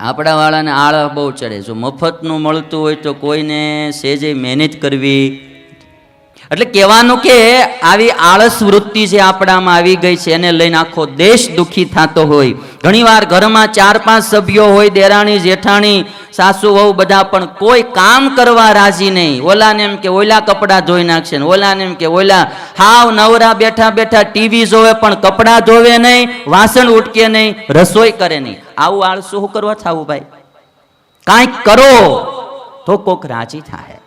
આપણા વાળાને આળસ બહુ ચડે. જો મફતનું મળતું હોય તો કોઈને સેજે મહેનત કરવી. એટલે કહેવાનું કે આવી આળસ વૃત્તિ જે આપણામાં આવી ગઈ છે એને લઈને આખો દેશ દુઃખી થતો હોય. ઘણીવાર ઘરમાં 4-5 સભ્યો હોય, દેરાણી જેઠાણી સાસુ વહુ બધા, પણ કોઈ કામ કરવા રાજી નહીં. ઓલાને એમ કે ઓલા કપડાં ધોઈ નાખશે ને ઓલાને એમ કે ઓલા હાવ નવરા બેઠા બેઠા ટીવી જોવે પણ કપડાં ધોવે નહીં, વાસણ ઉટકે નહીં, રસોઈ કરે નહીં. આવું આળસુ શું કરવા થવું ભાઈ? કાંઈક કરો તો કોક રાજી થાય.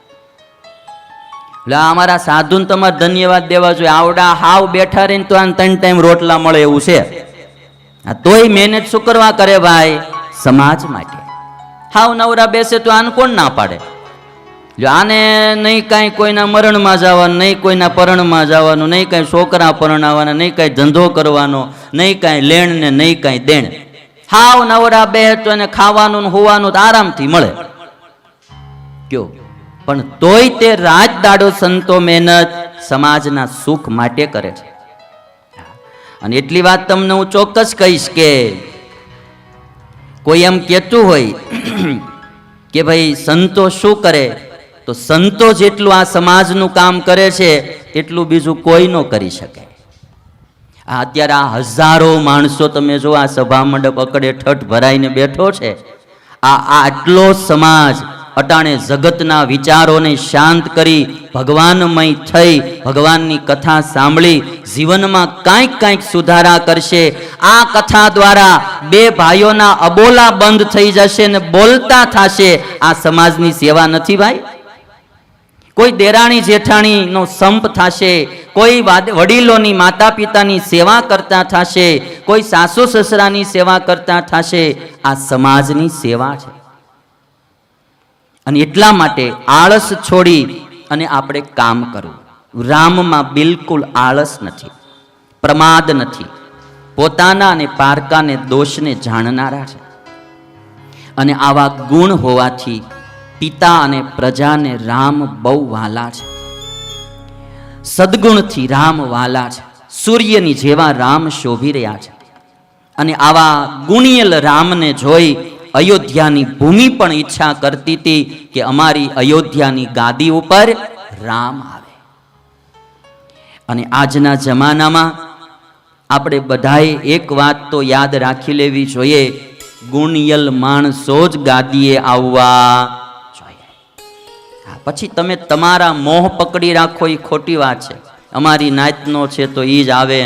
એટલે અમારા સાધુને તમારે ધન્યવાદ દેવા જોઈએ. આવડા હાવ બેઠા રહીને તો 3 ટાઈમ રોટલા મળે એવું છે. આ તોય મહેનત શું કરવા કરે ભાઈ? સમાજ માટે. હાવ નવરા બેસે તો આને કોણ ના પાડે? જો આને નહીં કાંઈ કોઈના મરણમાં જવાનું, નહીં કોઈના પરણમાં જવાનું, નહીં કાંઈ છોકરા પરણાવવાના, નહીં કાંઈ ધંધો કરવાનો, નહીં કાંઈ લેણ ને નહીં કાંઈ દેણ. હાવ નવરા બેસે તો એને ખાવાનું ને હોવાનું આરામથી મળે. કયો પણ તોય તે રાત દાડો સંતો મહેનત સમાજના સુખ માટે કરે છે. અને એટલી વાત તમને હું ચોક્કસ કહીશ કે કોઈ એમ કહેતું હોય કે ભાઈ સંતો શું કરે, તો સંતો જેટલું આ સમાજનું કામ કરે છે એટલું બીજું કોઈ ન કરી શકે. અત્યારે આ હજારો માણસો તમે જો આ સભા મંડપ અકડે ઠઠ ભરાઈને બેઠો છે. આટલો સમાજ અટાણે જગતના વિચારોને શાંત કરી ભગવાનમય થઈ ભગવાનની કથા સાંભળી જીવનમાં કાંઈક સુધારા કરશે. આ કથા દ્વારા 2 ભાઈઓના અબોલા બંધ થઈ જશે ને બોલતા થશે. આ સમાજની સેવા નથી ભાઈ? કોઈ દેરાણી જેઠાણીનો સંપ થશે, કોઈ વડીલોની માતા પિતાની સેવા કરતા થશે, કોઈ સાસુ સસરાની સેવા કરતા થશે. આ સમાજની સેવા છે. અને એટલા માટે આળસ છોડી અને આપણે કામ કરવું. રામમાં બિલકુલ આળસ નથી, પ્રમાદ નથી. પોતાના અને પારકાને દોષને જાણનારા છે. અને આવા ગુણ હોવાથી પિતા અને પ્રજાને રામ બહુ વાલા છે. સદગુણથી રામ વાલા છે. સૂર્યની જેવા રામ શોભી રહ્યા છે. અને આવા ગુણિયલ રામને જોઈ અયોધ્યાની ભૂમિ પણ ઈચ્છા કરતી હતી કે અમારી અયોધ્યાની ગાદી ઉપર રામ આવે. અને આજના જમાનામાં આપણે બધાએ એક વાત તો યાદ રાખી લેવી જોઈએ, ગુણિયલ માણસો જ ગાદીએ આવવા જોઈએ. પછી તમે તમારા મોહ પકડી રાખો એ ખોટી વાત છે. અમારી નાતનો છે તો એ જ આવે,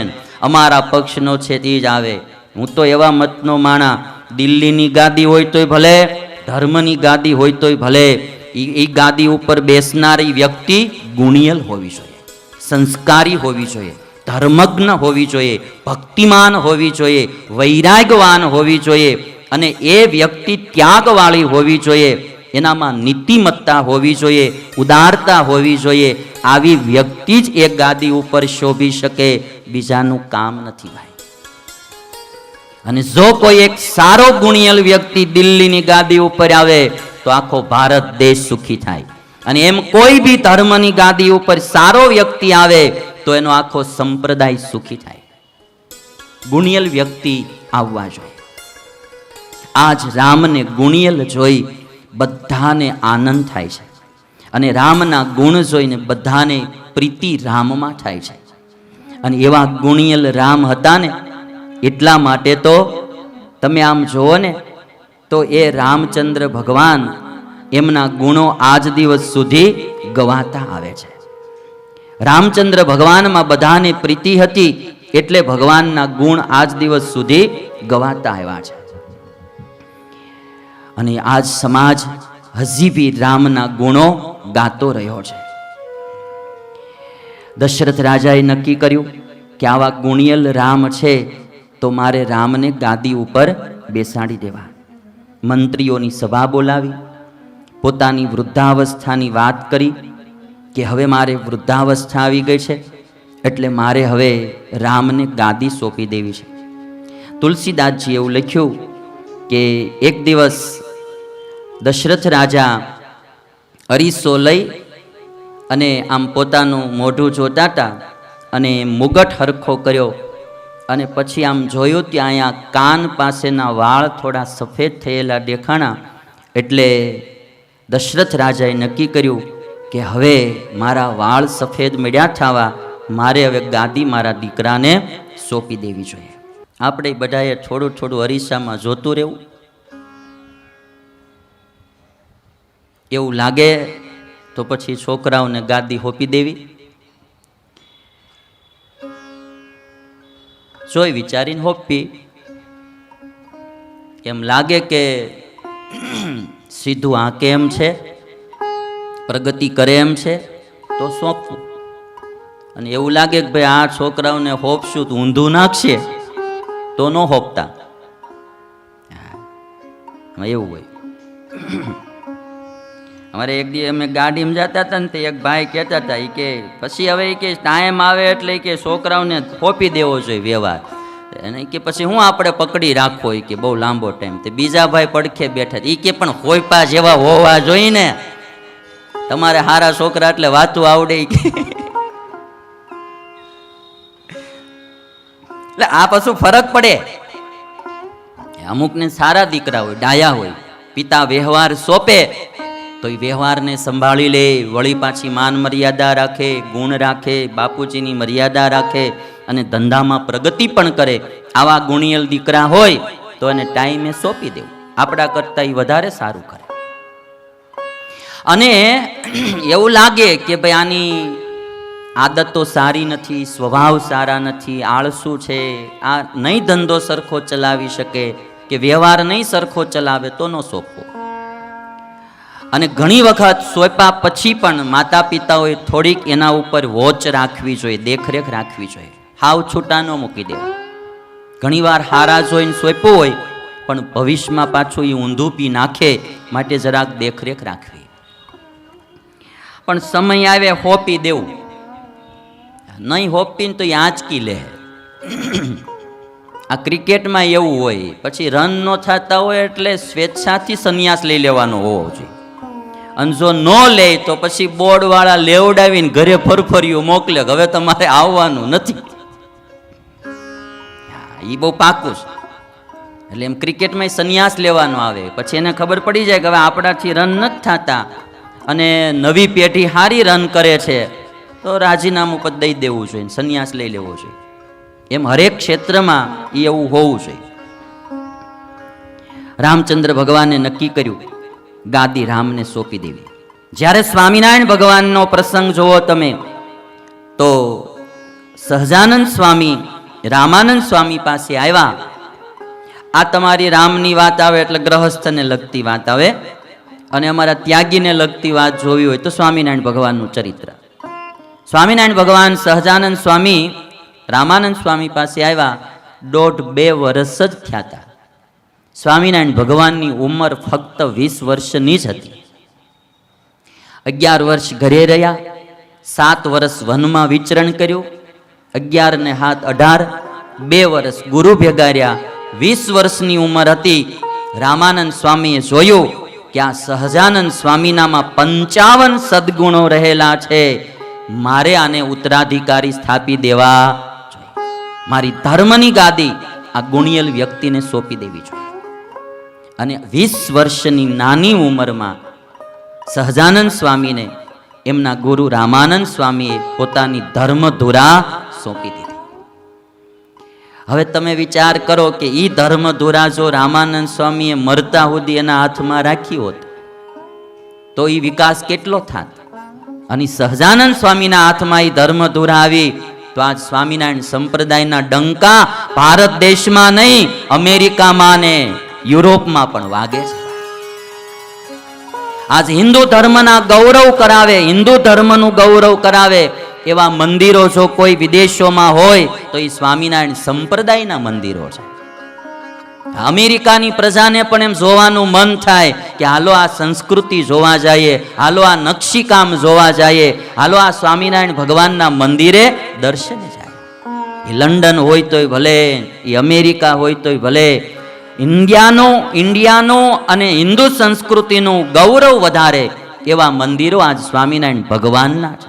અમારા પક્ષનો છે તે જ આવે. હું તો એવા મતનો માણા, દિલ્હીની ગાદી હોય તોય ભલે, ધર્મની ગાદી હોય તોય ભલે, એ ગાદી ઉપર બેસનારી વ્યક્તિ ગુણિયલ હોવી જોઈએ, સંસ્કારી હોવી જોઈએ, ધર્મજ્ઞ હોવી જોઈએ, ભક્તિમાન હોવી જોઈએ, વૈરાગ્યવાન હોવી જોઈએ. અને એ વ્યક્તિ ત્યાગવાળી હોવી જોઈએ, એનામાં નીતિમત્તા હોવી જોઈએ, ઉદારતા હોવી જોઈએ. આવી વ્યક્તિ જ એક ગાદી ઉપર શોભી શકે, બીજાનું કામ નથી ભાઈ. અને જો કોઈ એક સારો ગુણિયલ વ્યક્તિ દિલ્હીની ગાદી ઉપર આવે તો આખો ભારત દેશ સુખી થાય. અને એમ કોઈ બી ધર્મની ગાદી ઉપર સારો વ્યક્તિ આવે તો એનો આખો સંપ્રદાય સુખી થાય. ગુણિયલ વ્યક્તિ આવવા જોઈએ. આજ રામને ગુણિયલ જોઈ બધાને આનંદ થાય છે. અને રામના ગુણ જોઈને બધાને પ્રીતિ રામમાં થાય છે. અને એવા ગુણિયલ રામ હતા ને, એટલા માટે તો તમે આમ જુઓ ને તો એ રામચંદ્ર ભગવાન, એમના ગુણો આજ દિવસ સુધી ગવાતા આવે છે. રામચંદ્ર ભગવાનમાં બધાને પ્રીતિ હતી એટલે ભગવાનના ગુણ આજ દિવસ સુધી ગવાતા આવ્યા છે. અને આજ સમાજ હજી બી રામના ગુણો ગાતો રહ્યો છે. દશરથ રાજાએ નક્કી કર્યું કે આવા ગુણિયલ રામ છે તો મારે રામને ગાદી ઉપર બેસાડી દેવા. મંત્રીઓની સભા બોલાવી, પોતાની વૃદ્ધાવસ્થાની વાત કરી કે હવે મારે વૃદ્ધાવસ્થા આવી ગઈ છે એટલે મારે હવે રામને ગાદી સોંપી દેવી છે. તુલસીદાસજી એવું લખ્યું કે એક દિવસ દશરથ રાજા અરીસો લઈ અને આમ પોતાનું મોઢું જોતા હતા અને મુગટ હરખો કર્યો અને પછી આમ જોયું ત્યાં અહીંયા કાન પાસેના વાળ થોડા સફેદ થયેલા દેખાણા. એટલે દશરથ રાજાએ નક્કી કર્યું કે હવે મારા વાળ સફેદ મળ્યા થવા, મારે હવે ગાદી મારા દીકરાને સોંપી દેવી જોઈએ. આપણે બધાએ થોડું થોડું અરીસામાં જોતું રહેવું. એવું લાગે તો પછી છોકરાઓને ગાદી સોંપી દેવી. જોઈ વિચારીને સોંપી. એમ લાગે કે સીધું આ કેમ છે, પ્રગતિ કરે એમ છે તો સોંપવું. અને એવું લાગે કે ભાઈ આ છોકરાઓને સોંપશું તો ઊંધું નાખશે તો ન સોંપતા. એવું હોય. અમારે એક દી અમે ગાડીમાં જતા હતા ને, તે એક ભાઈ કહેતા હતા કે પછી હવે કે ટાઈમ આવે એટલે કે છોકરાઓને સોંપી દેવો જોઈએ વ્યવહાર. અને કે પછી હું આપણે પકડી રાખવો કે બહુ લાંબો ટાઈમ. તે બીજા ભાઈ પડખે બેઠા એ કે પણ હોયપા જેવા હોવા જોઈએ ને, તમારે હારા છોકરા એટલે વાતું આવડે કે. એટલે આ પાછું ફરક પડે. અમુકને સારા દીકરા હોય, ડાયા હોય, પિતા વ્યવહાર સોંપે તો એ વ્યવહારને સંભાળી લે, વળી પાછી માન મર્યાદા રાખે, ગુણ રાખે, બાપુજીની મર્યાદા રાખે અને ધંધામાં પ્રગતિ પણ કરે. આવા ગુણિયલ દીકરા હોય તો એને ટાઈમે સોંપી દેવું. આપણા કરતા એ વધારે સારું કરે. અને એવું લાગે કે ભાઈ આની આદતો સારી નથી, સ્વભાવ સારા નથી, આળસુ છે, આ નહીં ધંધો સરખો ચલાવી શકે કે વ્યવહાર નહીં સરખો ચલાવે તો ન સોંપવો. અને ઘણી વખત સોંપ્યા પછી પણ માતા પિતાઓએ થોડીક એના ઉપર વોચ રાખવી જોઈએ, દેખરેખ રાખવી જોઈએ. હાવ છૂટા ન મૂકી દેવા. ઘણીવાર હારા જોઈને સોંપ્યું હોય પણ ભવિષ્યમાં પાછું એ ઊંધું પી નાખે, માટે જરાક દેખરેખ રાખવી. પણ સમય આવે હોપી દેવું. નહીં હોપીને તો એ આંચકી લે. આ ક્રિકેટમાં એવું હોય, પછી રન ન થતા હોય એટલે સ્વેચ્છાથી સંન્યાસ લઈ લેવાનો હોવો જોઈએ. અને જો ન લે તો પછી બોર્ડવાળા લેવડાવીને ઘરે ફરફરિયું મોકલે, હવે તમારે આવવાનું નથી. એ બહુ પાકું છે. એટલે એમ ક્રિકેટમાં સંન્યાસ લેવાનો આવે. પછી એને ખબર પડી જાય કે હવે આપણાથી રન નથી થતા અને નવી પેઢી સારી રન કરે છે, તો રાજીનામું પદ દઈ દેવું જોઈએ, સંન્યાસ લઈ લેવો જોઈએ. એમ હરેક ક્ષેત્રમાં એવું હોવું જોઈએ. રામચંદ્ર ભગવાને નક્કી કર્યું ગાદી રામને સોંપી દેવી. જ્યારે સ્વામિનારાયણ ભગવાનનો પ્રસંગ જોવો તમે તો સહજાનંદ સ્વામી રામાનંદ સ્વામી પાસે આવ્યા. આ તમારી રામની વાત આવે એટલે ગ્રહસ્થને લગતી વાત આવે, અને અમારા ત્યાગીને લગતી વાત જોવી હોય તો સ્વામિનારાયણ ભગવાનનું ચરિત્ર. સ્વામિનારાયણ ભગવાન સહજાનંદ સ્વામી રામાનંદ સ્વામી પાસે આવ્યા. 1.5-2 વર્ષ જ થયા હતા. સ્વામિનારાયણ ભગવાનની ઉંમર ફક્ત 20 વર્ષની જ હતી. 11 વર્ષ ઘરે રહ્યા, 7 વર્ષ વનમાં વિચરણ કર્યું, 11 ને 7 18, 2 વર્ષ ગુરુ ભેગા રહ્યા. 20 વર્ષની ઉંમર હતી. રામાનંદ સ્વામીએ જોયું કે આ સહજાનંદ સ્વામીનામાં 55 સદગુણો રહેલા છે. મારે આને ઉત્તરાધિકારી સ્થાપી દેવા જોઈએ. મારી ધર્મની ગાદી આ ગુણિયલ વ્યક્તિને સોંપી દેવી જોઈએ. અને 20 વર્ષની નાની ઉંમરમાં સહજાનંદ સ્વામીને એમના ગુરુ રામાનંદ સ્વામીએ પોતાની ધર્મધુરા સોંપી દીધી. હવે તમે વિચાર કરો કે એ ધર્મધુરા જો રામાનંદ સ્વામીએ મરતા સુધી એના હાથમાં રાખી હોત તો એ વિકાસ કેટલો થાત. અને સહજાનંદ સ્વામીના હાથમાં એ ધર્મધુરા આવી તો આજ સ્વામિનારાયણ સંપ્રદાયના ડંકા ભારત દેશમાં નહીં, અમેરિકામાં ને યુરોપમાં પણ વાગે છે. આજ હિન્દુ ધર્મના ગૌરવ કરાવે, હિન્દુ ધર્મનું ગૌરવ કરાવે એવા મંદિરો જો કોઈ વિદેશોમાં હોય તો એ સ્વામિનારાયણ સંપ્રદાયના મંદિરો છે. અમેરિકાની પ્રજાને પણ એમ જોવાનું મન થાય કે હાલો આ સંસ્કૃતિ જોવા જઈએ, હાલો આ નકશીકામ જોવા જઈએ, હાલો આ સ્વામિનારાયણ ભગવાનના મંદિરે દર્શને જાય. એ લંડન હોય તોય ભલે, એ અમેરિકા હોય તોય ભલે, ઇન્ડિયાનો અને હિન્દુ સંસ્કૃતિનું ગૌરવ વધારે એવા મંદિરો આજ સ્વામિનારાયણ ભગવાનના છે.